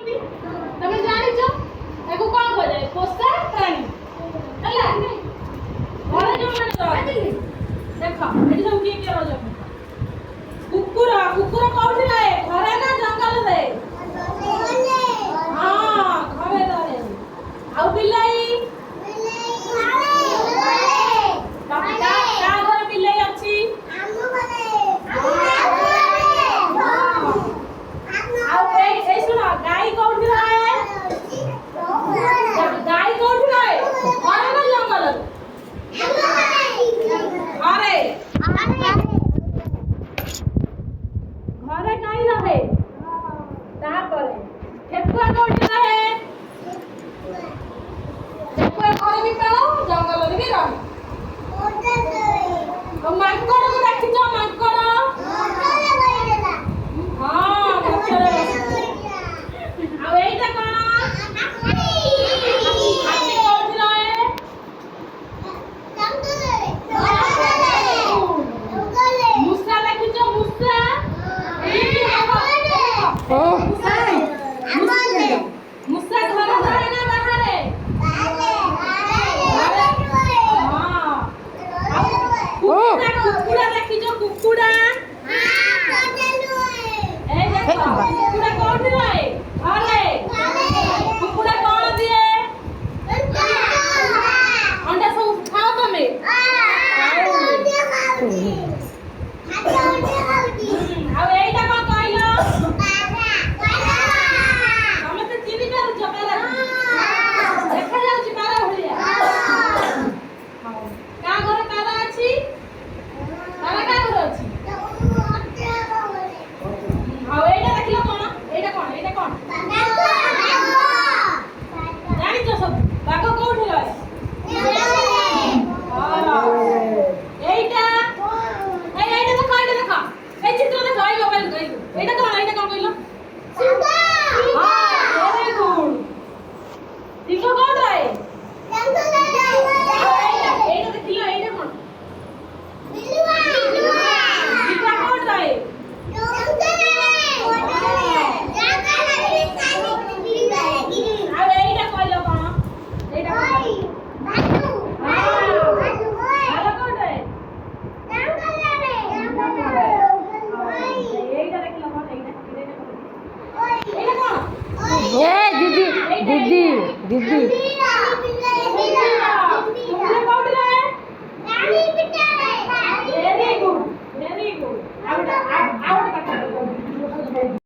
ତମେ ଜାଣିଛ ତାକୁ କଣ କୁହାଯାଏ? ପୋଷା ପ୍ରାଣୀ ହେଲା। ଘରେ ଯୋଉମାନେ ରହନ୍ତି ଦେଖ ଏଠି ସବୁ କିଏ କିଏ ରହୁଛନ୍ତି? କୁକୁର। କୁକୁର କୋଉଠି ରହେ? ଘରେ ନା ଜଙ୍ଗଲରେ? ହଁ ଘରେ ରହେ। ଆଉ ବିଲେଇ? କା ଘରେ ବିଲେଇ ଅଛି? ଆଉ ଏଇ ଶୁଣ ଗାଈ କୋଉଠି ରହେ? ଗାଈ କୋଉଠି ରହେ? ଘରେ ନା ଜଙ୍ଗଲରେ? ଘରେ। ଘରେ ଗାଈ ରହେ। ତାପରେ ଠେକୁଆ କୋଉଠି ରହେ? ଠେକୁଆ ଘରେ ବି ପାଳ ଜଙ୍ଗଲରେ ବି ରହେ। ଆଉ ମାଙ୍କଡକୁ ଦେଖିଛ? ମାଙ୍କଡ ହଁ ଗଛରେ ବସେ। ଆଉ ଏଇଟା କଣ? ହାତୀ କୋଉଠି ରହେ? ମୂଷା ଦେଖିଛ? ମୂଷା ମୂଷା ଘରେ ରହେ ନା ବାହାରେ? ହଁ। ଆଉ କୁକୁଡ଼ା ଦେଖିଛ? କୁକୁଡ଼ା